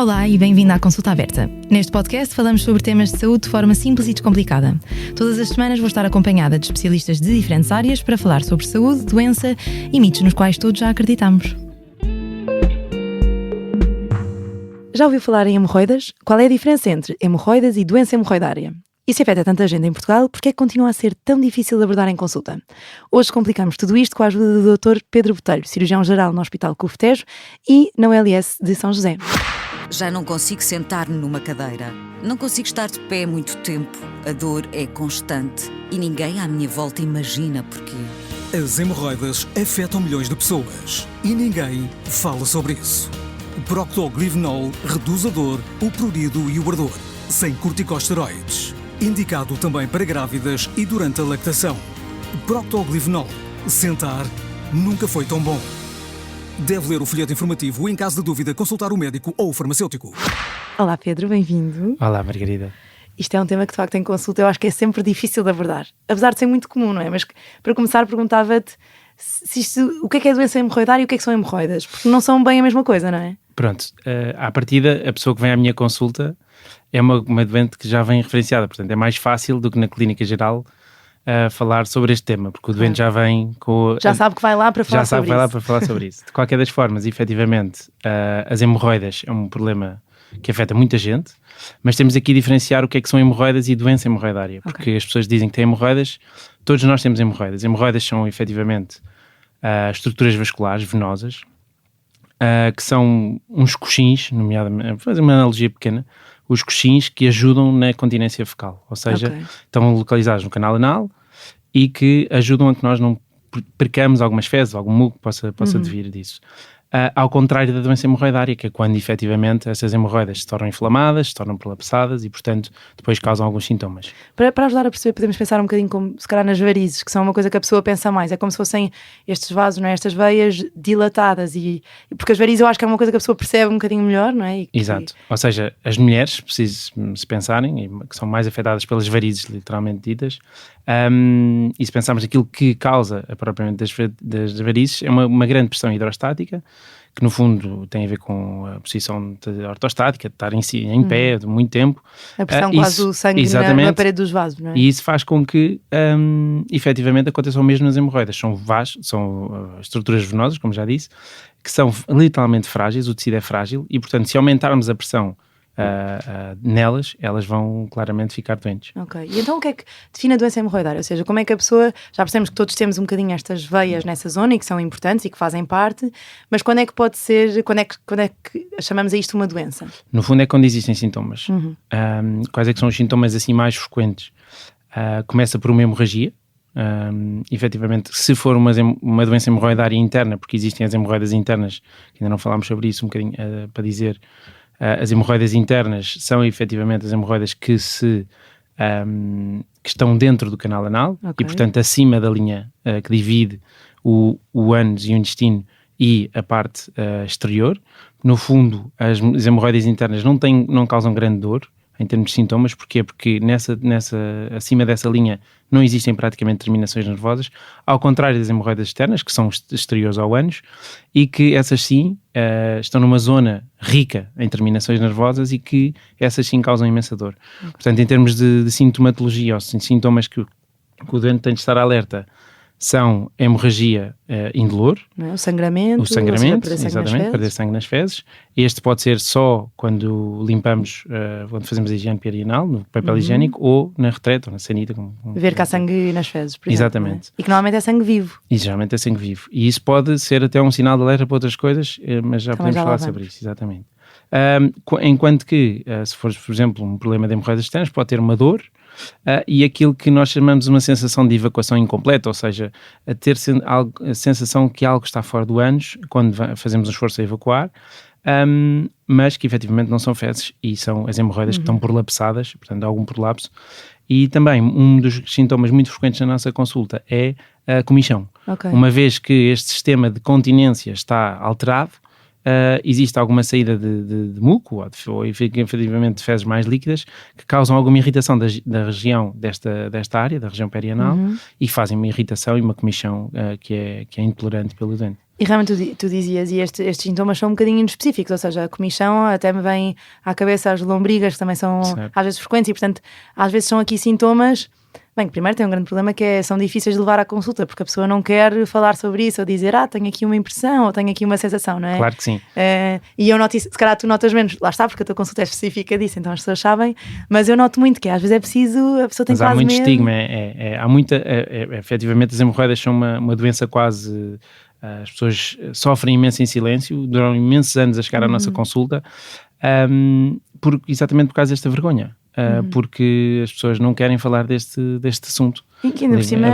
Olá e bem-vindo à Consulta Aberta. Neste podcast falamos sobre temas de saúde de forma simples e descomplicada. Todas as semanas vou estar acompanhada de especialistas de diferentes áreas para falar sobre saúde, doença e mitos nos quais todos já acreditamos. Já ouviu falar em hemorroidas? Qual é a diferença entre hemorroidas e doença hemorroidária? E se afeta tanta gente em Portugal, porquê é que continua a ser tão difícil de abordar em consulta? Hoje complicamos tudo isto com a ajuda do Dr. Pedro Botelho, cirurgião-geral no Hospital CUF Tejo e na ULS de São José. Já não consigo sentar-me numa cadeira. Não consigo estar de pé muito tempo. A dor é constante e ninguém à minha volta imagina porquê. As hemorroidas afetam milhões de pessoas e ninguém fala sobre isso. O Procto-Glivenol reduz a dor, o prurido e o ardor, sem corticosteroides. Indicado também para grávidas e durante a lactação. Procto-Glivenol. Sentar nunca foi tão bom. Deve ler o folheto informativo e, em caso de dúvida, consultar o médico ou o farmacêutico. Olá Pedro, bem-vindo. Olá Margarida. Isto é um tema que de facto em consulta eu acho que é sempre difícil de abordar, apesar de ser muito comum, não é? Mas para começar perguntava-te o que é doença hemorroidária e o que é que são hemorroidas, porque não são bem a mesma coisa, não é? Pronto, à partida a pessoa que vem à minha consulta é uma doente que já vem referenciada, portanto é mais fácil do que na clínica geral falar sobre este tema, porque o doente já vem com... Já sabe que vai lá para falar sobre isso. Já sabe que vai lá para falar sobre isso. De qualquer das formas, efetivamente, as hemorroidas é um problema que afeta muita gente, mas temos aqui a diferenciar o que é que são hemorroidas e doença hemorroidária, porque as pessoas dizem que têm hemorroidas, todos nós temos hemorroidas. Hemorroidas são efetivamente estruturas vasculares venosas, que são uns coxins, nomeadamente, vou fazer uma analogia pequena, os coxins que ajudam na continência fecal, ou seja, estão localizados no canal anal e que ajudam a que nós não percamos algumas fezes, algum muco que possa devir disso. Ao contrário da doença hemorroidária, que é quando efetivamente essas hemorroidas se tornam inflamadas, se tornam prolapsadas e, portanto, depois causam alguns sintomas. Para ajudar a perceber, podemos pensar um bocadinho como, se calhar, nas varizes, que são uma coisa que a pessoa pensa mais. É como se fossem estes vasos, não é? Estas veias dilatadas. Porque as varizes eu acho que é uma coisa que a pessoa percebe um bocadinho melhor, não é? Exato. Ou seja, as mulheres, se pensarem, que são mais afetadas pelas varizes, literalmente ditas, e se pensarmos naquilo que causa propriamente das varizes, é uma grande pressão hidrostática, que no fundo tem a ver com a posição ortostática, de estar em pé de muito tempo. A pressão quase o sangue na parede dos vasos, não é? E isso faz com que efetivamente aconteça o mesmo nas hemorroidas. São estruturas venosas, como já disse, que são literalmente frágeis, o tecido é frágil e, portanto, se aumentarmos a pressão nelas, elas vão claramente ficar doentes. Ok, e então o que é que define a doença hemorroidária? Ou seja, como é que a pessoa, já percebemos que todos temos um bocadinho estas veias nessa zona e que são importantes e que fazem parte, mas quando é que pode ser, quando é que chamamos a isto uma doença? No fundo é quando existem sintomas. Quais é que são os sintomas assim mais frequentes? Começa por uma hemorragia. Efetivamente, se for uma doença hemorroidária interna, porque existem as hemorroidas internas, que ainda não falámos sobre isso um bocadinho, para dizer, as hemorroidas internas são efetivamente as hemorroidas que estão dentro do canal anal e, portanto, acima da linha que divide o ânus e o intestino e a parte exterior. No fundo, as hemorroidas internas não causam grande dor em termos de sintomas. Porquê? Porque acima dessa linha não existem praticamente terminações nervosas, ao contrário das hemorroidas externas, que são exteriores ao ânus, e que essas sim estão numa zona rica em terminações nervosas e que essas sim causam imensa dor. Portanto, em termos de sintomatologia, ou sintomas que o doente tem de estar alerta, são a hemorragia indolor, o sangramento, exatamente, perder sangue nas fezes. Este pode ser só quando limpamos, quando fazemos a higiene perianal, no papel higiênico, ou na retrete, ou na sanita. Ver que há sangue nas fezes, por exemplo. Exatamente. E que normalmente é sangue vivo. E geralmente é sangue vivo. E isso pode ser até um sinal de alerta para outras coisas, mas já podemos falar sobre isso, exatamente. Enquanto que, se for, por exemplo, um problema de hemorroidas externas, pode ter uma dor, e aquilo que nós chamamos de uma sensação de evacuação incompleta, ou seja, a ter a sensação que algo está fora do ânus quando fazemos um esforço a evacuar, mas que efetivamente não são fezes e são as hemorroidas que estão prolapsadas, portanto há algum prolapso. E também um dos sintomas muito frequentes na nossa consulta é a comichão. Uma vez que este sistema de continência está alterado, existe alguma saída de muco ou efetivamente de fezes mais líquidas que causam alguma irritação da região desta área, da região perianal, e fazem uma irritação e uma comichão que é intolerante pelo doente. E realmente tu dizias, e estes sintomas são um bocadinho específicos, ou seja, a comichão até me vem à cabeça as lombrigas, que também são às vezes frequentes, e portanto às vezes são aqui sintomas. Bem, primeiro tem um grande problema que são difíceis de levar à consulta, porque a pessoa não quer falar sobre isso ou dizer, tenho aqui uma impressão ou tenho aqui uma sensação, não é? Claro que sim. E eu noto isso, se calhar tu notas menos, lá está, porque a tua consulta é específica disso, então as pessoas sabem, mas eu noto muito que às vezes é preciso, a pessoa tem quase medo. Mas há muito estigma, há muita, efetivamente as hemorroidas são uma doença quase, as pessoas sofrem imenso em silêncio, duram imensos anos a chegar à nossa consulta, exatamente por causa desta vergonha. Porque as pessoas não querem falar deste assunto. E que ainda por cima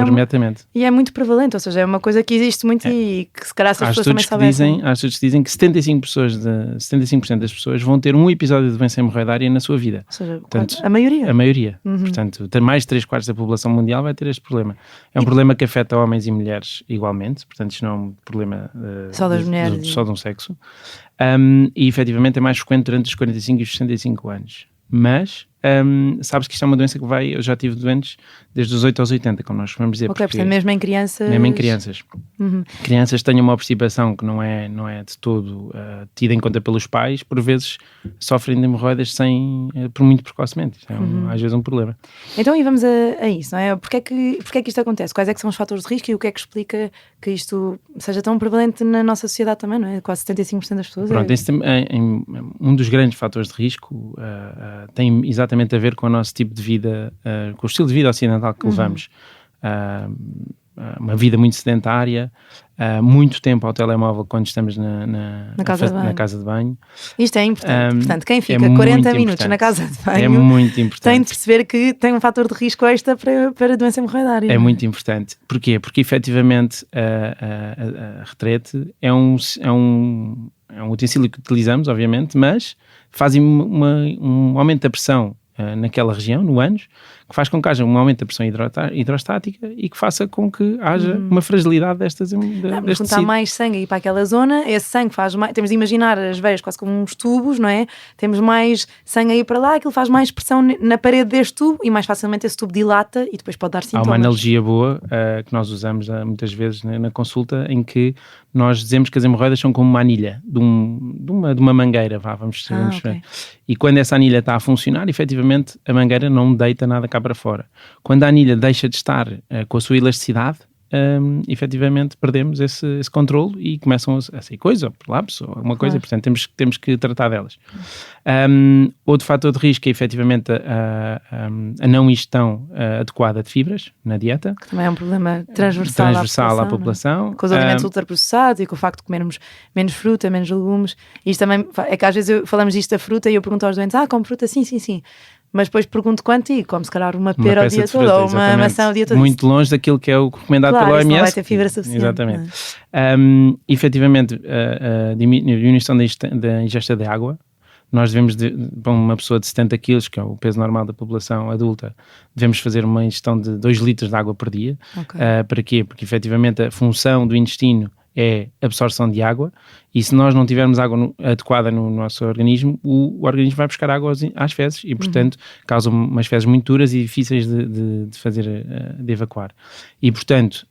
e é muito prevalente, ou seja, é uma coisa que existe muito e que se calhar as pessoas também soubessem. Há estudos que dizem que 75% das pessoas vão ter um episódio de doença hemorroidária na sua vida. Ou seja, portanto, a maioria. Portanto, mais de 3/4 da população mundial vai ter este problema. É um problema que afeta homens e mulheres igualmente, portanto isto não é um problema só das mulheres. Só de um sexo. E efetivamente é mais frequente durante os 45 e os 65 anos. Mas sabes que isto é uma doença que eu já tive doentes desde os 8 aos 80, como nós vamos dizer. Ok, portanto mesmo em crianças. Mesmo em crianças. Crianças têm uma obstipação que não é de todo tida em conta pelos pais, por vezes sofrem de hemorroidas por muito precocemente. Isto é às vezes um problema. Então e vamos a isso, não é? Porquê é que isto acontece? Quais é que são os fatores de risco e o que é que explica que isto seja tão prevalente na nossa sociedade também, não é? Quase 75% das pessoas. Pronto, um dos grandes fatores de risco tem exatamente a ver com o nosso tipo de vida, com o estilo de vida ocidental que levamos. Uma vida muito sedentária, muito tempo ao telemóvel quando estamos na casa de banho. Isto é importante. Portanto, quem fica 40 minutos na casa de banho é muito importante. Tem de perceber que tem um fator de risco extra para a doença hemorroidária. É muito importante. Porquê? Porque efetivamente a retrete é um utensílio que utilizamos, obviamente, mas faz um aumento da pressão naquela região, no ânus, que faz com que haja um aumento da pressão hidrostática e que faça com que haja uma fragilidade destes quando está mais sangue aí para aquela zona, esse sangue faz mais, temos de imaginar as veias quase como uns tubos, não é? Temos mais sangue aí para lá, aquilo faz mais pressão na parede deste tubo e mais facilmente esse tubo dilata e depois pode dar sintomas. Há uma analogia boa que nós usamos muitas vezes na consulta, em que nós dizemos que as hemorroidas são como uma anilha de uma mangueira, vamos ver. E quando essa anilha está a funcionar, efetivamente a mangueira não deita nada cá para fora. Quando a anilha deixa de estar com a sua elasticidade, efetivamente perdemos esse controle e começam a sair coisa, ou prolapso, ou alguma coisa, portanto temos que tratar delas. Outro fator de risco é efetivamente a não ingestão adequada de fibras na dieta. Que também é um problema transversal à população. Com os alimentos ultraprocessados e com o facto de comermos menos fruta, menos legumes. E isto também é que às vezes falamos disto da fruta e eu pergunto aos doentes, como fruta? Sim. Mas depois pergunto quanto e como se calhar uma pera o dia todo ou uma maçã o dia todo. Muito longe daquilo que é o recomendado pela OMS. Não vai ter fibra suficiente. Exatamente. Efetivamente, a diminuição da ingesta de água. Nós devemos, para uma pessoa de 70 kg, que é o peso normal da população adulta, devemos fazer uma ingestão de 2 litros de água por dia. Para quê? Porque efetivamente a função do intestino é absorção de água, e se nós não tivermos água adequada no nosso organismo, o organismo vai buscar água às fezes e, portanto, causa umas fezes muito duras e difíceis de evacuar. E, portanto,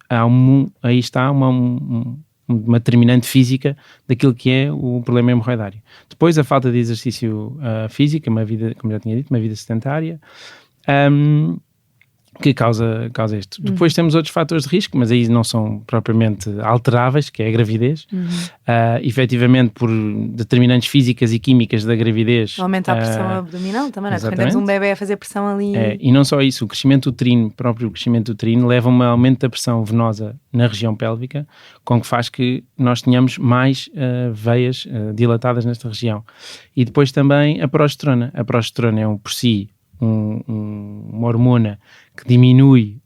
aí está uma determinante física daquilo que é o problema hemorroidário. Depois, a falta de exercício físico, uma vida, como já tinha dito, uma vida sedentária, que causa isto. Depois temos outros fatores de risco, mas aí não são propriamente alteráveis, que é a gravidez. Efetivamente, por determinantes físicas e químicas da gravidez. Aumenta a pressão abdominal também, não é? Temos um bebê a fazer pressão ali. E não só isso, o crescimento uterino leva a um aumento da pressão venosa na região pélvica, com que faz que nós tenhamos mais veias dilatadas nesta região. E depois também a progesterona. A progesterona é por si uma hormona que diminui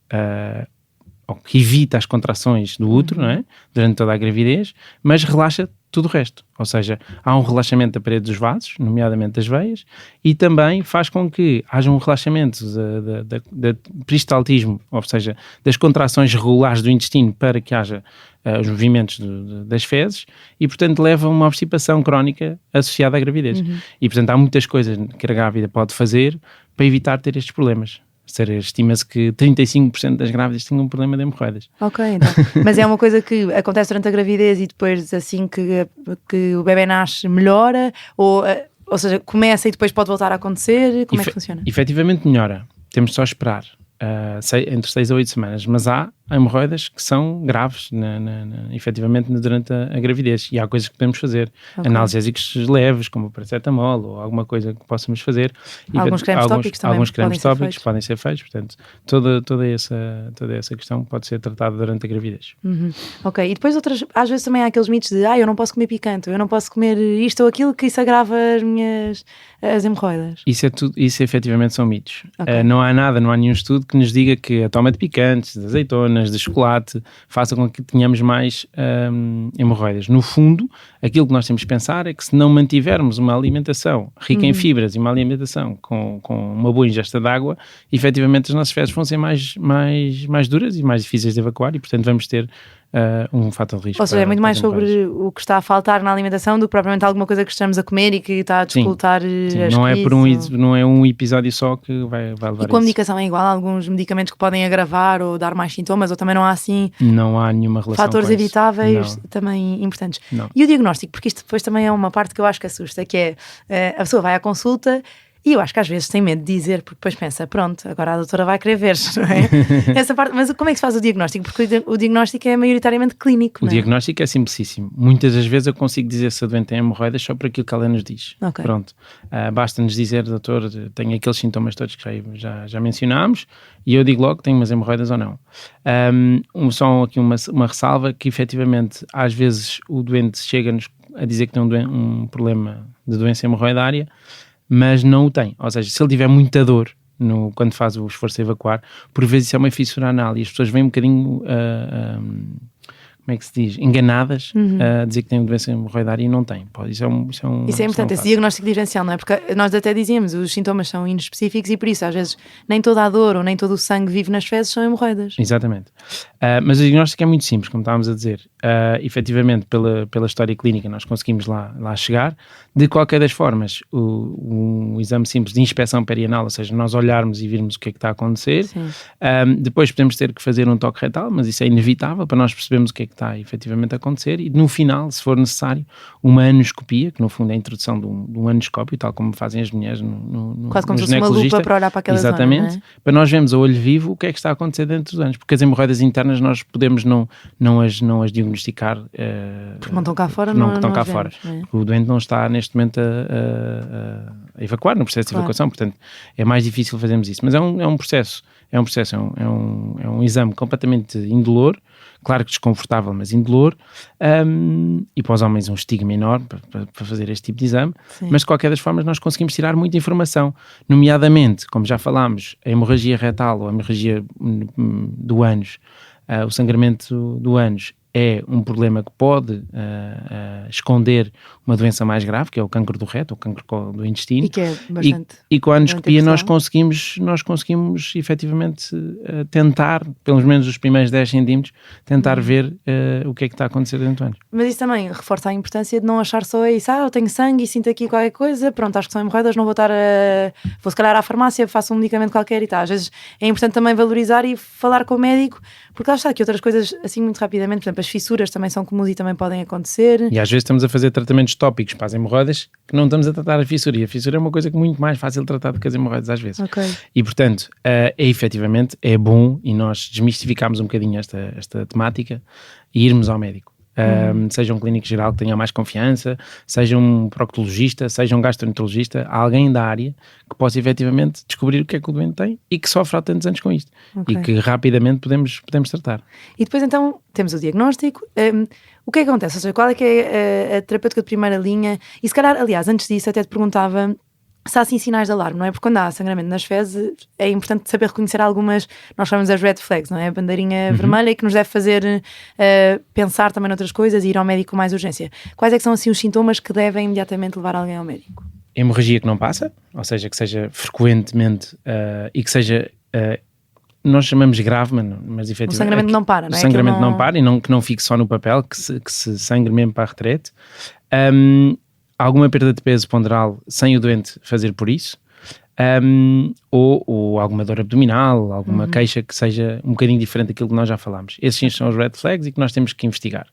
ou que evita as contrações do útero, não é? Durante toda a gravidez, mas relaxa tudo o resto. Ou seja, há um relaxamento da parede dos vasos, nomeadamente das veias, e também faz com que haja um relaxamento de peristaltismo, ou seja, das contrações regulares do intestino para que haja os movimentos das fezes, e portanto leva a uma obstipação crónica associada à gravidez. E portanto há muitas coisas que a grávida pode fazer para evitar ter estes problemas. Estima-se que 35% das grávidas têm um problema de hemorroidas. Ok, então. Mas é uma coisa que acontece durante a gravidez e depois, assim que o bebê nasce, melhora? Ou seja, começa e depois pode voltar a acontecer? Como é que funciona? Efetivamente melhora. Temos só a esperar entre 6 a 8 semanas. Mas há hemorroidas que são graves, efetivamente, durante a gravidez. E há coisas que podemos fazer. Okay. Analgésicos leves, como o paracetamol, ou alguma coisa que possamos fazer. Alguns cremes tópicos também podem ser feitos. Portanto, toda essa questão pode ser tratada durante a gravidez. Ok, e depois às vezes também há aqueles mitos de eu não posso comer picante, eu não posso comer isto ou aquilo, que isso agrava as hemorroidas. Isso efetivamente são mitos. Okay. Não há nenhum estudo que nos diga que a toma de picantes, de azeitonas, de chocolate, faça com que tenhamos mais hemorroidas. No fundo, aquilo que nós temos que pensar é que se não mantivermos uma alimentação rica em fibras e uma alimentação com uma boa ingesta de água, efetivamente as nossas fezes vão ser mais duras e mais difíceis de evacuar e, portanto, vamos ter um fator de risco. Ou seja, é muito mais sobre o que está a faltar na alimentação do que propriamente alguma coisa que estamos a comer e que está a dificultar as não é um episódio só que vai levar. E com a medicação é igual? Há alguns medicamentos que podem agravar ou dar mais sintomas, ou também não há assim? Não há nenhuma relação fatores com evitáveis também importantes. Não. E o diagnóstico, porque isto depois também é uma parte que eu acho que assusta, que é a pessoa vai à consulta. E eu acho que às vezes tem medo de dizer, porque depois pensa, pronto, agora a doutora vai querer ver, não é? Essa parte, mas como é que se faz o diagnóstico? Porque o diagnóstico é maioritariamente clínico, O diagnóstico é simplicíssimo. Muitas das vezes eu consigo dizer se a doente tem hemorroidas só por aquilo que ela nos diz. Okay. Pronto. Basta-nos dizer, doutor, tenho aqueles sintomas todos que já mencionámos, e eu digo logo que tenho umas hemorroidas ou não. Só aqui uma ressalva, que efetivamente às vezes o doente chega-nos a dizer que tem um problema de doença hemorroidária, mas não o tem. Ou seja, se ele tiver muita dor quando faz o esforço de evacuar, por vezes isso é uma fissura anal e as pessoas vêm um bocadinho, como é que se diz, enganadas a dizer que têm doença hemorroidária e não têm. Isso é importante, esse diagnóstico diferencial, não é? Porque nós até dizíamos, os sintomas são inespecíficos e por isso às vezes nem toda a dor ou nem todo o sangue vive nas fezes são hemorroidas. Exatamente. Mas o diagnóstico é muito simples, como estávamos a dizer. Efetivamente, pela história clínica, nós conseguimos lá chegar. De qualquer das formas, um exame simples de inspeção perianal, ou seja, nós olharmos e virmos o que é que está a acontecer. Depois podemos ter que fazer um toque retal, mas isso é inevitável para nós percebermos o que é que está efetivamente a acontecer. E no final, se for necessário, uma anoscopia, que no fundo é a introdução de um anoscópio, tal como fazem as mulheres quase como se fosse uma lupa para olhar para aquela zona. Exatamente. Para nós vermos a olho vivo o que é que está a acontecer dentro dos anos. Porque as hemorroidas internas nós podemos não as diagnosticar. Porque não estão cá fora. Não estão cá fora. O doente não está neste momento a evacuar no processo de evacuação, portanto é mais difícil fazermos isso. Mas é um processo, é um exame completamente indolor, claro que desconfortável, mas indolor, e para os homens um estigma enorme para fazer este tipo de exame. Sim. Mas de qualquer das formas nós conseguimos tirar muita informação, nomeadamente, como já falámos, a hemorragia retal ou a hemorragia do ânus, o sangramento do ânus é um problema que pode esconder uma doença mais grave, que é o cancro do reto, o cancro do intestino. E que é bastante... E com a anoscopia nós conseguimos efetivamente tentar, pelo menos os primeiros 10 centímetros, tentar ver o que é que está a acontecer dentro do ânus. Mas isso também reforça a importância de não achar só isso, eu tenho sangue e sinto aqui qualquer coisa, pronto, acho que são hemorroidas, não vou estar vou se calhar à farmácia, faço um medicamento qualquer e tal. Às vezes é importante também valorizar e falar com o médico, porque lá está que outras coisas, assim muito rapidamente, por exemplo, as fissuras também são comuns e também podem acontecer. E às vezes estamos a fazer tratamentos tópicos para as hemorroidas que não estamos a tratar a fissura. E a fissura é uma coisa que é muito mais fácil de tratar do que as hemorroidas às vezes. Okay. E portanto, efetivamente é bom, e nós desmistificamos um bocadinho esta temática, e irmos ao médico. Seja um clínico geral que tenha mais confiança, seja um proctologista, seja um gastroenterologista, alguém da área que possa efetivamente descobrir o que é que o doente tem e que sofre há tantos anos com isto. Okay. E que rapidamente podemos tratar. E depois então temos o diagnóstico. O que é que acontece? Ou seja, qual é que é a terapêutica de primeira linha? E se calhar, aliás, antes disso até te perguntava se há assim sinais de alarme, não é? Porque quando há sangramento nas fezes é importante saber reconhecer algumas, nós chamamos as red flags, não é? A bandeirinha vermelha, e que nos deve fazer pensar também noutras coisas e ir ao médico com mais urgência. Quais é que são assim os sintomas que devem imediatamente levar alguém ao médico? Hemorragia que não passa, ou seja, que seja frequentemente e que seja... nós chamamos grave, mas efetivamente... O sangramento não para, não é? O sangramento não para e que não fique só no papel, que se sangre mesmo para a retrete. Alguma perda de peso ponderal sem o doente fazer por isso. ou alguma dor abdominal, alguma queixa que seja um bocadinho diferente daquilo que nós já falámos. Esses sim são os red flags e que nós temos que investigar.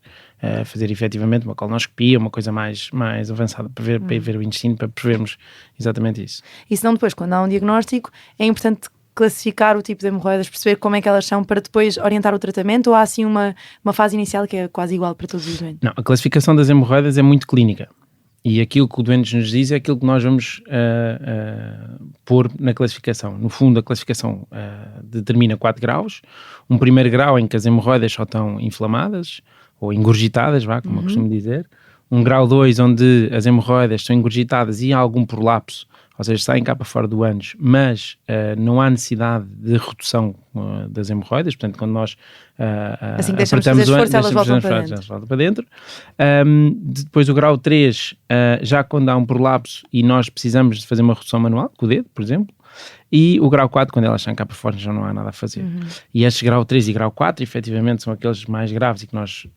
Fazer efetivamente uma colonoscopia, uma coisa mais avançada para ver o intestino, para percebermos exatamente isso. E senão depois, quando há um diagnóstico, é importante classificar o tipo de hemorroidas, perceber como é que elas são para depois orientar o tratamento, ou há assim uma fase inicial que é quase igual para todos os doentes? Não, a classificação das hemorroidas é muito clínica. E aquilo que o doente nos diz é aquilo que nós vamos pôr na classificação. No fundo, a classificação determina 4 graus. Um primeiro grau em que as hemorroidas só estão inflamadas, ou engurgitadas, como eu costumo dizer. Um grau 2 onde as hemorroidas estão engurgitadas e há algum prolapso, ou seja, saem cá para fora do ânus, mas não há necessidade de redução das hemorroidas, portanto, quando nós assim que deixamos de fazer esforço, elas voltam para dentro. Depois o grau 3, já quando há um prolapso e nós precisamos de fazer uma redução manual, com o dedo, por exemplo, e o grau 4, quando elas estão cá para fora, já não há nada a fazer. E estes grau 3 e grau 4, efetivamente, são aqueles mais graves e que nós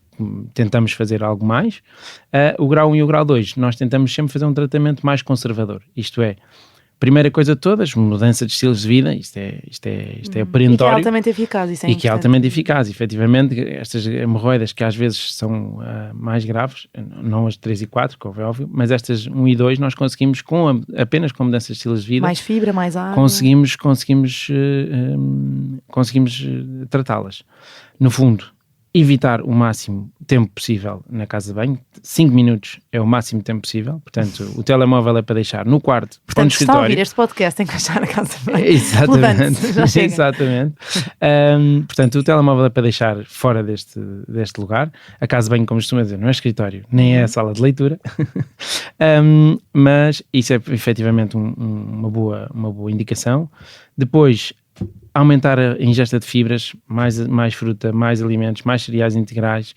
tentamos fazer algo mais. O grau 1 e o grau 2, nós tentamos sempre fazer um tratamento mais conservador. Isto é, primeira coisa de todas, mudança de estilos de vida, isto é perentório. E que é altamente eficaz, isso é importante. E que é altamente eficaz, efetivamente, estas hemorroidas que às vezes são mais graves, não as 3 e 4, como é óbvio, mas estas 1 e 2 nós conseguimos, apenas com mudança de estilos de vida... Mais fibra, mais água... Conseguimos tratá-las. No fundo, evitar o máximo tempo possível na casa de banho. 5 minutos é o máximo tempo possível. Portanto, o telemóvel é para deixar no quarto, portanto, no escritório. Portanto, está a ouvir este podcast, tem que deixar na casa de banho. Exatamente. Já chega. Exatamente. Portanto, o telemóvel é para deixar fora deste lugar. A casa de banho, como costuma dizer, não é escritório, nem é a sala de leitura. Mas isso é efetivamente uma boa indicação. Depois, aumentar a ingesta de fibras, mais fruta, mais alimentos, mais cereais integrais,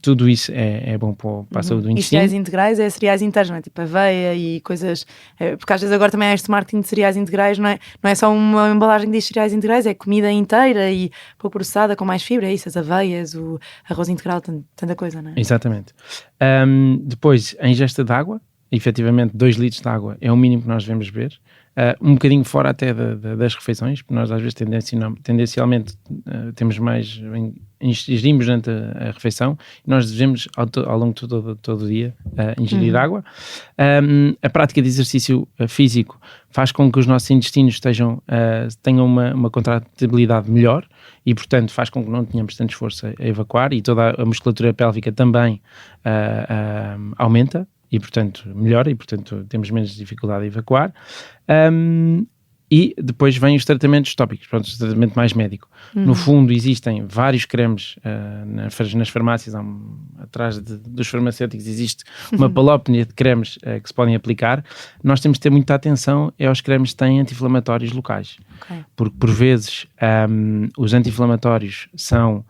tudo isso é bom para a saúde do intestino. E cereais integrais é cereais inteiros, não é? Tipo aveia e coisas, porque às vezes agora também há este marketing de cereais integrais, não é só uma embalagem que diz cereais integrais, é comida inteira e pouco processada com mais fibra, é isso, as aveias, o arroz integral, tanta coisa, não é? Exatamente. Depois, a ingesta de água, efetivamente 2 litros de água é o mínimo que nós devemos beber. Um bocadinho fora até das refeições, porque nós às vezes tendencialmente temos mais, ingerimos durante a refeição, e nós devemos ao longo de todo o dia ingerir água. A prática de exercício físico faz com que os nossos intestinos tenham uma contratibilidade melhor e, portanto, faz com que não tenhamos tanto esforço a evacuar, e toda a musculatura pélvica também aumenta. E, portanto, melhora e, portanto, temos menos dificuldade a evacuar. E depois vêm os tratamentos tópicos, pronto, o tratamento mais médico. No fundo, existem vários cremes nas farmácias, atrás dos farmacêuticos existe uma palópnia de cremes que se podem aplicar. Nós temos de ter muita atenção aos cremes que têm anti-inflamatórios locais. Okay. Porque, por vezes, os anti-inflamatórios são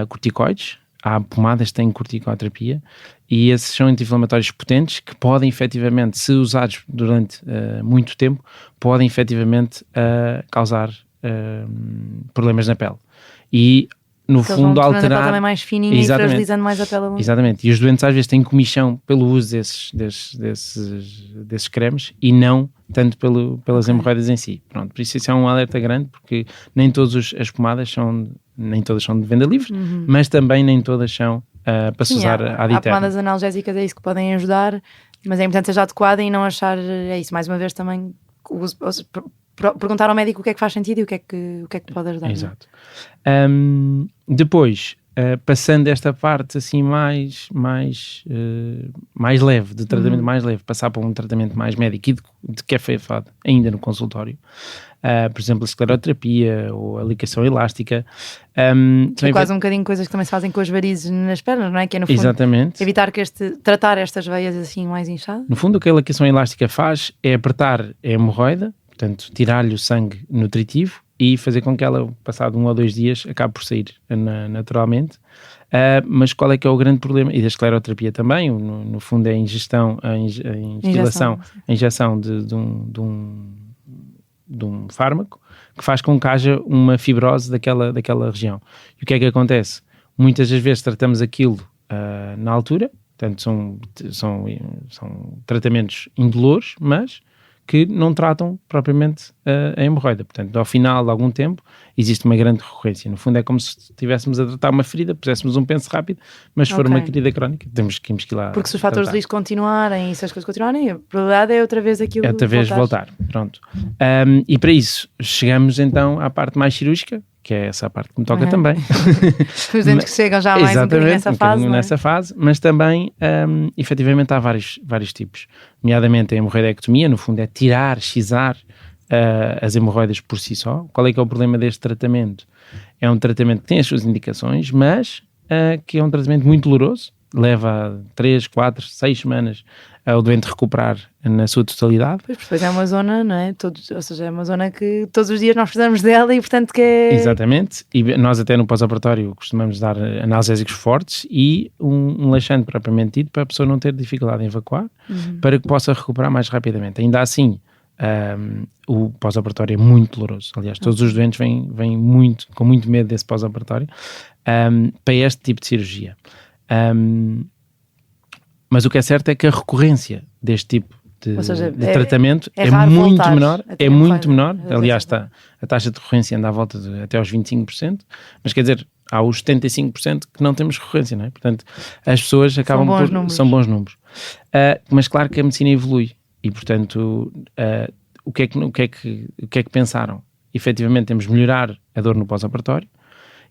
corticoides. Há pomadas que têm corticoterapia e esses são anti-inflamatórios potentes que podem efetivamente, se usados durante muito tempo, podem efetivamente causar problemas na pele. E no porque fundo alterar... a pele também mais fininha e fragilizando mais a pele. Exatamente. E os doentes às vezes têm comichão pelo uso desses cremes e não tanto pelas hemorroidas em si. Pronto, por isso é um alerta grande, porque nem todas as pomadas são de venda livre, mas também nem todas são para se usar ad eterno. Há pomadas analgésicas, é isso que podem ajudar, mas é importante seja adequada e não achar, é isso, mais uma vez também, perguntar ao médico o que é que faz sentido e o que é que pode ajudar. Exato. Depois, passando esta parte assim mais leve, de tratamento mais leve, passar para um tratamento mais médico e de que é feito ainda no consultório, por exemplo, a escleroterapia ou a ligação elástica. É quase um bocadinho coisas que também se fazem com as varizes nas pernas, não é? Que é no fundo exatamente. Evitar tratar estas veias assim mais inchadas. No fundo, o que a ligação elástica faz é apertar a hemorroida, portanto, tirar-lhe o sangue nutritivo e fazer com que ela, passado 1 ou 2 dias, acabe por sair naturalmente. Mas qual é que é o grande problema? E da escleroterapia também, no fundo é a injeção de um fármaco que faz com que haja uma fibrose daquela região. E o que é que acontece? Muitas das vezes tratamos aquilo na altura, portanto são tratamentos indolores, mas que não tratam propriamente a hemorroida. Portanto, ao final de algum tempo, existe uma grande recorrência. No fundo, é como se estivéssemos a tratar uma ferida, puséssemos um penso rápido, mas se for uma ferida crónica, temos que ir lá. Porque se os fatores de risco continuarem e se as coisas continuarem, a probabilidade é outra vez aquilo. É outra vez voltar. Pronto. E para isso, chegamos então à parte mais cirúrgica, que é essa parte que me toca também. Os dentes que chegam já mais um bocadinho nessa fase. Mas também, efetivamente, há vários tipos. Nomeadamente a hemorroidectomia, no fundo é tirar, excisar as hemorroidas por si só. Qual é que é o problema deste tratamento? É um tratamento que tem as suas indicações, mas que é um tratamento muito doloroso. Leva 3, 4, 6 semanas ao doente recuperar na sua totalidade. Pois, depois é uma zona, não é? Ou seja, é uma zona que todos os dias nós precisamos dela e portanto que é... Exatamente, e nós até no pós-operatório costumamos dar analgésicos fortes e um laxante propriamente dito para a pessoa não ter dificuldade em evacuar, para que possa recuperar mais rapidamente. Ainda assim, o pós-operatório é muito doloroso. Aliás, todos os doentes vêm com muito medo desse pós-operatório para este tipo de cirurgia. Mas o que é certo é que a recorrência deste tipo de tratamento é muito menor. É muito menor. Aliás, a taxa de recorrência anda à volta de até aos 25%, mas quer dizer, há os 75% que não temos recorrência, não é? Portanto, as pessoas acabam são bons números. Mas claro que a medicina evolui e, portanto, o que é que pensaram? Efetivamente, temos de melhorar a dor no pós-operatório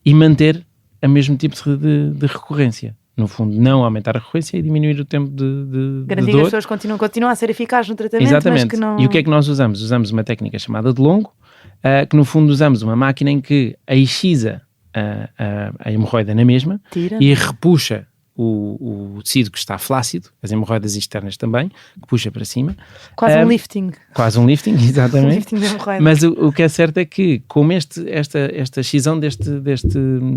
e manter o mesmo tipo de recorrência. No fundo, não aumentar a recorrência e diminuir o tempo de garantir dor. Que as pessoas continuam a ser eficazes no tratamento. Exatamente. Mas que não... E o que é que nós usamos? Usamos uma técnica chamada de longo, que no fundo usamos uma máquina em que excisa a hemorroida na mesma e repuxa o tecido que está flácido, as hemorroidas externas também, que puxa para cima. Quase um lifting. Quase um lifting, exatamente. Um lifting de hemorroida. Mas o que é certo é que, como esta excisão deste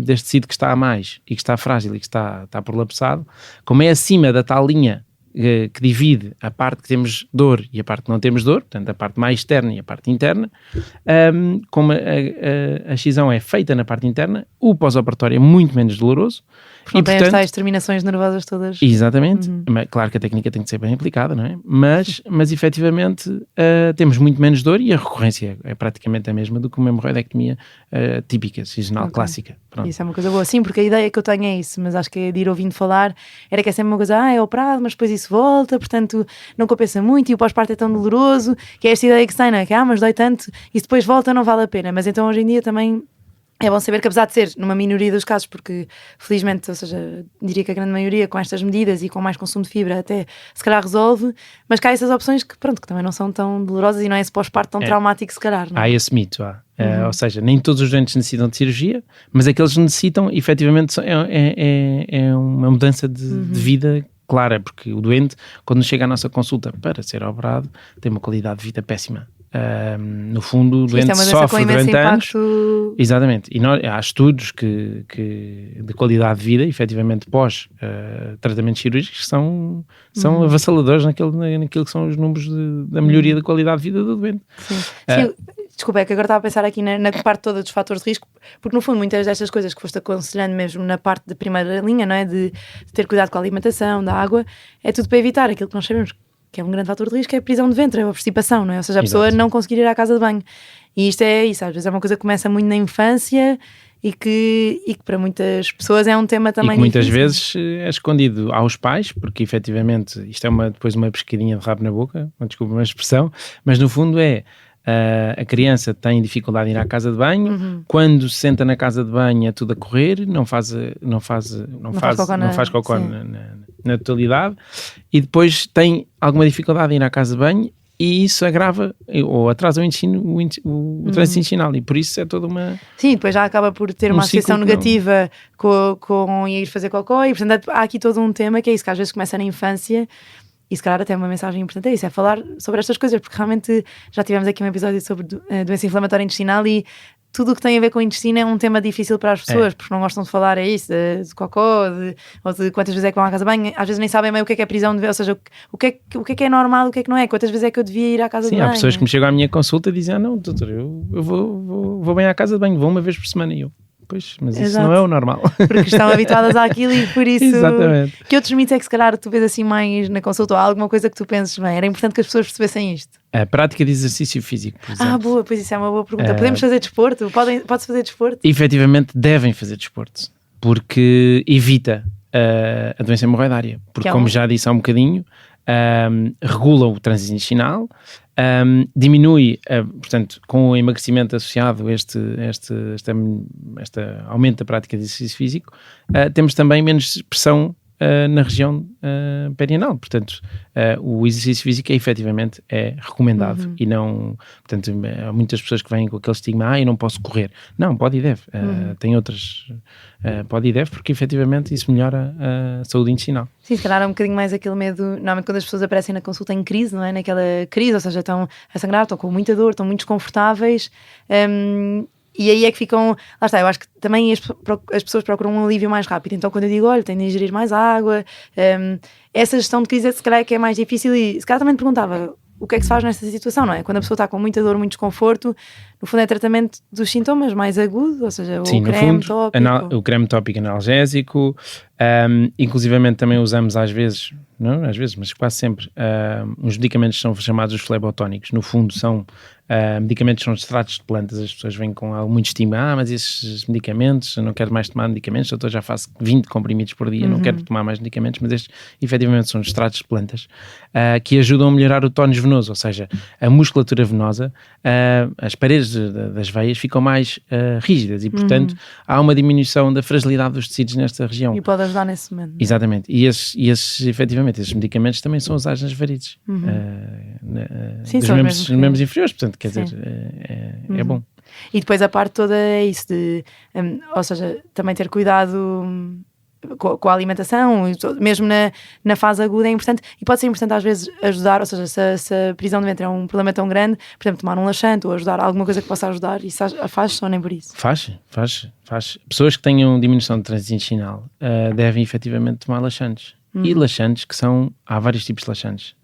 tecido que está a mais e que está frágil e que está prolapsado, como é acima da tal linha que divide a parte que temos dor e a parte que não temos dor, portanto a parte mais externa e a parte interna, como a excisão é feita na parte interna, o pós-operatório é muito menos doloroso. Porque não tem as tais terminações nervosas todas. Exatamente. Claro que a técnica tem que ser bem aplicada, não é? Mas efetivamente temos muito menos dor e a recorrência é praticamente a mesma do que uma hemorroidectomia típica, sazonal, clássica. Pronto. Isso é uma coisa boa. Sim, porque a ideia que eu tenho é isso, mas acho que é de ir ouvindo falar, era que é sempre uma coisa, é operado, mas depois isso volta, portanto não compensa muito e o pós-parto é tão doloroso, que é esta ideia que se tem, não é? Que mas dói tanto e depois volta, não vale a pena. Mas então hoje em dia também é bom saber que, apesar de ser numa minoria dos casos, porque felizmente, ou seja, diria que a grande maioria com estas medidas e com mais consumo de fibra até se calhar resolve, mas que há essas opções que pronto, que também não são tão dolorosas e não é esse pós-parto tão traumático se calhar, não é? Há esse mito, ou seja, nem todos os doentes necessitam de cirurgia, mas aqueles que necessitam, efetivamente, é uma mudança de vida clara, porque o doente, quando chega à nossa consulta para ser operado, tem uma qualidade de vida péssima. No fundo, o doente sofre durante anos. Exatamente. E há estudos de qualidade de vida, efetivamente, pós tratamentos cirúrgicos, que são avassaladores naquilo que são os números da melhoria da qualidade de vida do doente. Sim. Desculpa, é que agora estava a pensar aqui na parte toda dos fatores de risco, porque no fundo muitas destas coisas que foste aconselhando mesmo na parte de primeira linha, não é? De ter cuidado com a alimentação, da água, é tudo para evitar aquilo que nós sabemos que é um grande fator de risco, é a prisão de ventre, é a obstipação, não é? Ou seja, a pessoa não conseguir ir à casa de banho. E isto é isso, às vezes é uma coisa que começa muito na infância e que para muitas pessoas é um tema também. E que muitas vezes é escondido aos pais, porque efetivamente isto é depois uma pescadinha de rabo na boca, desculpa uma expressão, mas no fundo a criança tem dificuldade em ir à casa de banho, quando se senta na casa de banho é tudo a correr, não faz cocó na totalidade, e depois tem alguma dificuldade em ir à casa de banho e isso agrava ou atrasa o trânsito intestinal e por isso é toda uma... Sim, depois já acaba por ter uma associação negativa com ir fazer cocó e portanto há aqui todo um tema que é isso, que às vezes começa na infância. E se calhar até uma mensagem importante é isso, é falar sobre estas coisas, porque realmente já tivemos aqui um episódio sobre doença inflamatória intestinal e tudo o que tem a ver com o intestino é um tema difícil para as pessoas, porque não gostam de falar, é isso, de cocó, ou de quantas vezes é que vão à casa de banho, às vezes nem sabem bem o que é prisão de ventre, ou seja, o que é normal, o que é que não é, quantas vezes é que eu devia ir à casa de banho. Sim, há pessoas que me chegam à minha consulta e dizem, não, doutor, eu vou bem à casa de banho, vou uma vez por semana e eu. Pois, mas isso não é o normal. Porque estão habituadas àquilo e por isso... Exatamente. Que outros mitos é que se calhar tu vês assim mais na consulta ou há alguma coisa que tu penses, bem, era importante que as pessoas percebessem isto? A prática de exercício físico, por exemplo. Boa, pois isso é uma boa pergunta. Podemos fazer desporto? Pode-se fazer desporto? Efetivamente devem fazer desporto, porque evita a doença hemorroidária. Porque, como já disse há um bocadinho, regula o trânsito intestinal, diminui, portanto, com o emagrecimento associado este aumento da prática de exercício físico, temos também menos pressão na região perianal. Portanto, o exercício físico efetivamente é recomendado e não, portanto, há muitas pessoas que vêm com aquele estigma, eu não posso correr. Não, pode e deve. Tem outras, pode e deve, porque efetivamente isso melhora a saúde intestinal. Sim, se calhar é um bocadinho mais aquele medo, normalmente quando as pessoas aparecem na consulta em crise, não é? Naquela crise, ou seja, estão a sangrar, estão com muita dor, estão muito desconfortáveis, e aí é que ficam, lá está, eu acho que também as pessoas procuram um alívio mais rápido. Então quando eu digo, olha, tem de ingerir mais água, essa gestão de crise se calhar é que é mais difícil. E se calhar também te perguntava, o que é que se faz nessa situação, não é? Quando a pessoa está com muita dor, muito desconforto, no fundo é tratamento dos sintomas mais agudo, ou seja, sim, o creme tópico. O creme tópico analgésico, inclusivamente também usamos às vezes, não às vezes, mas quase sempre, uns medicamentos que são chamados os flebotónicos. No fundo são medicamentos, são extratos de plantas. As pessoas vêm com muito estigma, mas esses medicamentos, eu não quero mais tomar medicamentos, eu já faço 20 comprimidos por dia, não quero tomar mais medicamentos, mas estes efetivamente são extratos de plantas que ajudam a melhorar o tónus venoso, ou seja, a musculatura venosa, as paredes das veias ficam mais rígidas e, portanto, há uma diminuição da fragilidade dos tecidos nesta região. E pode ajudar nesse momento. Não é? Exatamente. E efetivamente, esses medicamentos também são usados nas varizes. Sim, dos membros inferiores, portanto, quer dizer, é bom. E depois a parte toda é isso de, ou seja, também ter cuidado com a alimentação, mesmo na fase aguda é importante, e pode ser importante às vezes ajudar, ou seja, se a prisão de ventre é um problema tão grande, por exemplo, tomar um laxante ou ajudar alguma coisa que possa ajudar, isso faz ou nem por isso? Faz. Pessoas que tenham diminuição de trânsito intestinal devem efetivamente tomar laxantes. E laxantes há vários tipos de laxantes.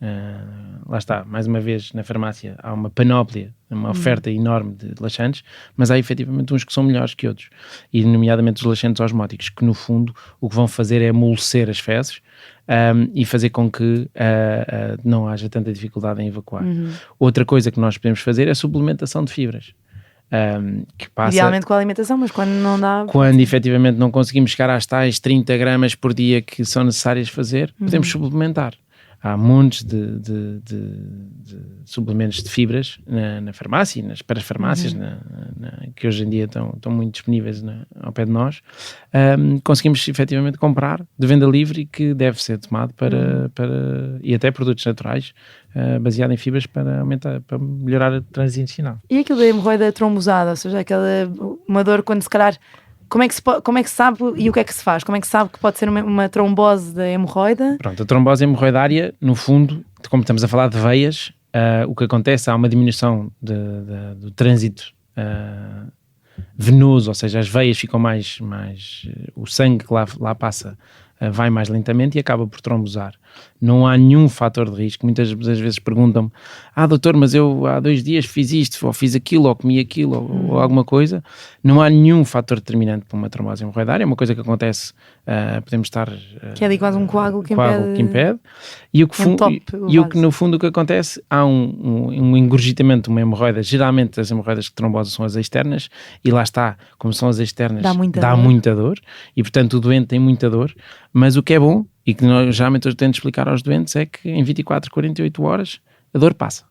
Lá está, mais uma vez, na farmácia há uma panóplia, uma oferta enorme de laxantes, mas há efetivamente uns que são melhores que outros, e nomeadamente os laxantes osmóticos, que no fundo o que vão fazer é amolecer as fezes e fazer com que não haja tanta dificuldade em evacuar. Outra coisa que nós podemos fazer é a suplementação de fibras. Que passa, idealmente com a alimentação, mas quando não dá... Quando efetivamente não conseguimos chegar às tais 30 gramas por dia que são necessárias fazer, podemos suplementar. Há montes de suplementos de fibras na farmácia, nas parafarmácias, que hoje em dia estão muito disponíveis ao pé de nós. Conseguimos efetivamente comprar de venda livre, que deve ser tomado e até produtos naturais, baseado em fibras para melhorar o trânsito intestinal. E aquilo da hemorroida trombosada, ou seja, uma dor quando se calhar... Como é que se sabe e o que é que se faz? Como é que se sabe que pode ser uma trombose da hemorroida? Pronto, a trombose hemorroidária, no fundo, como estamos a falar de veias, o que acontece, há uma diminuição do trânsito venoso, ou seja, as veias ficam mais o sangue que lá passa vai mais lentamente e acaba por trombosar. Não há nenhum fator de risco. Muitas vezes perguntam-me, doutor, mas eu há 2 dias fiz isto, ou fiz aquilo, ou comi aquilo, ou alguma coisa. Não há nenhum fator determinante para uma trombose hemorroidária. É uma coisa que acontece, podemos estar... que é ali quase um coágulo que impede. E o que no fundo o que acontece, há um engurgitamento de uma hemorroida. Geralmente as hemorroidas que trombosam são as externas, e lá está, como são as externas, dá muita dor, e portanto o doente tem muita dor. Mas o que é bom, e que geralmente eu tento explicar aos doentes, é que em 24, 48 horas a dor passa,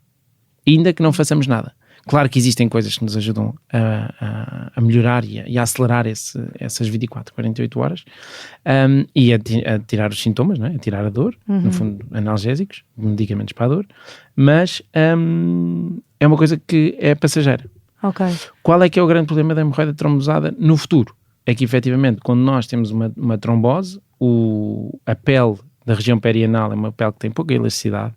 ainda que não façamos nada. Claro que existem coisas que nos ajudam a melhorar e a acelerar essas 24, 48 horas e a tirar os sintomas, não é? A tirar a dor, no fundo analgésicos, medicamentos para a dor, mas é uma coisa que é passageira. Okay. Qual é que é o grande problema da hemorroida trombosada no futuro? É que efetivamente quando nós temos uma trombose, a pele da região perianal é uma pele que tem pouca elasticidade,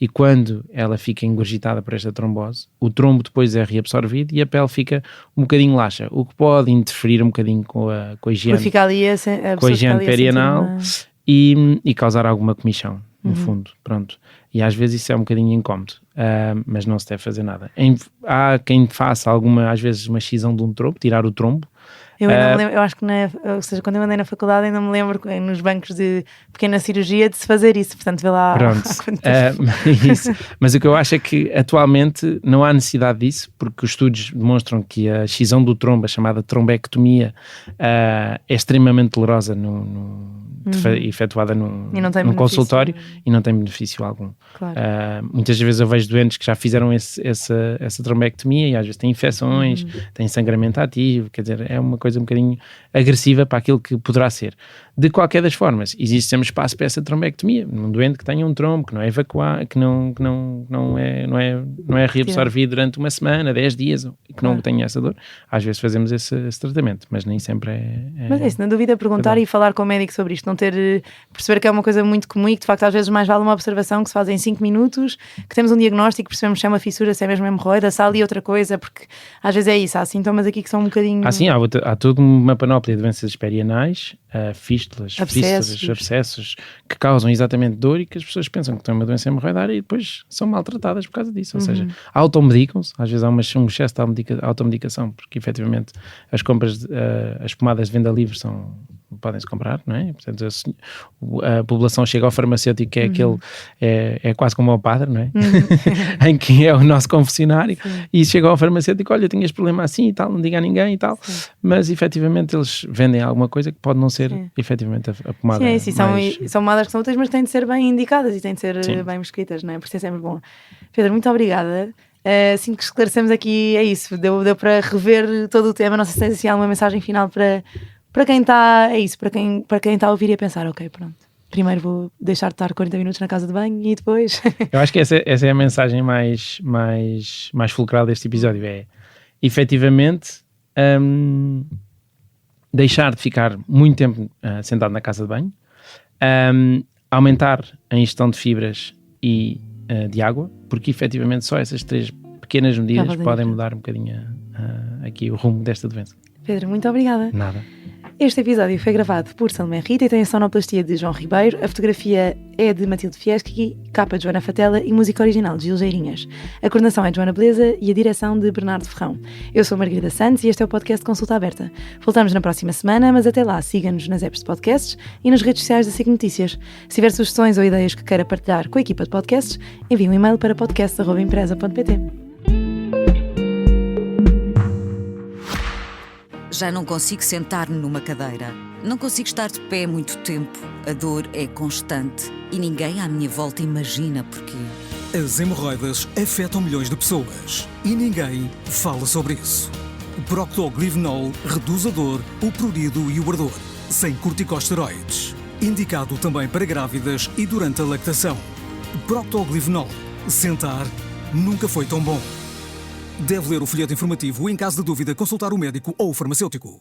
e quando ela fica engurgitada por esta trombose, o trombo depois é reabsorvido e a pele fica um bocadinho laxa, o que pode interferir um bocadinho com a higiene, com a higiene perianal e causar alguma comichão, no fundo, pronto. E às vezes isso é um bocadinho incómodo, mas não se deve fazer nada. Há quem faça às vezes uma excisão de um trombo, tirar o trombo, Eu ainda me lembro, eu acho que ou seja, quando eu andei na faculdade ainda me lembro nos bancos de pequena cirurgia de se fazer isso, portanto vê lá. Pronto, isso. Mas o que eu acho é que atualmente não há necessidade disso, porque os estudos demonstram que a excisão do trombo, a chamada trombectomia, é extremamente dolorosa efetuada num consultório e não tem benefício algum. Claro. Muitas vezes eu vejo doentes que já fizeram essa trombectomia e às vezes têm infecções, têm sangramento ativo, quer dizer, é uma coisa um bocadinho agressiva para aquilo que poderá ser. De qualquer das formas, existe sempre espaço para essa trombectomia, num doente que tenha um trombo, que não é evacuado, que não é reabsorvido durante uma semana, 10 dias, que não tenha essa dor. Às vezes fazemos esse tratamento, mas nem sempre é... Mas é isso, na dúvida, perguntar e falar com o médico sobre isto, não perceber que é uma coisa muito comum e que de facto às vezes mais vale uma observação que se faz em 5 minutos, que temos um diagnóstico, percebemos se é uma fissura, se é mesmo hemorroida, se há ali outra coisa, porque às vezes é isso, há sintomas aqui que são um bocadinho... Há toda uma panóplia de doenças perianais, fístulas, fístulas, abscessos, que causam exatamente dor e que as pessoas pensam que têm uma doença hemorroidária e depois são maltratadas por causa disso, ou seja, automedicam-se, às vezes há um excesso de automedicação, porque efetivamente as compras, as pomadas de venda livre podem-se comprar, não é? Portanto, a população chega ao farmacêutico, que é aquele, é quase como ao padre, não é? Em que é o nosso confessionário, e chega ao farmacêutico, olha, tinhas problema assim e tal, não diga a ninguém e tal, mas efetivamente eles vendem alguma coisa que pode não ser efetivamente a pomada. Sim, são pomadas que são úteis, mas têm de ser bem indicadas e têm de ser bem prescritas, não é? Por isso é sempre bom. Pedro, muito obrigada. Assim que esclarecemos aqui, é isso, deu para rever todo o tema. Não sei se tens assim alguma mensagem final para quem está, é isso, para quem está a ouvir e a pensar, ok, pronto, primeiro vou deixar de estar 40 minutos na casa de banho e depois... Eu acho que essa é a mensagem mais fulcral deste episódio, é efetivamente deixar de ficar muito tempo sentado na casa de banho, aumentar a ingestão de fibras e de água, porque efetivamente só essas 3 pequenas medidas podem mudar um bocadinho aqui o rumo desta doença. Pedro, muito obrigada. Nada. Este episódio foi gravado por Salomé Rita e tem a sonoplastia de João Ribeiro, a fotografia é de Matilde Fieschi, capa de Joana Fatela e música original de Gil Geirinhas. A coordenação é de Joana Beleza e a direção de Bernardo Ferrão. Eu sou Margarida Santos e este é o podcast Consulta Aberta. Voltamos na próxima semana, mas até lá siga-nos nas apps de podcasts e nas redes sociais da SIC Notícias. Se tiver sugestões ou ideias que queira partilhar com a equipa de podcasts, envie um e-mail para podcast@empresa.pt. Já não consigo sentar-me numa cadeira. Não consigo estar de pé muito tempo. A dor é constante e ninguém à minha volta imagina porquê. As hemorroidas afetam milhões de pessoas e ninguém fala sobre isso. Procto-Glyvenol reduz a dor, o prurido e o ardor, sem corticosteroides. Indicado também para grávidas e durante a lactação. Procto-Glyvenol. Sentar nunca foi tão bom. Deve ler o folheto informativo e, em caso de dúvida, consultar o médico ou o farmacêutico.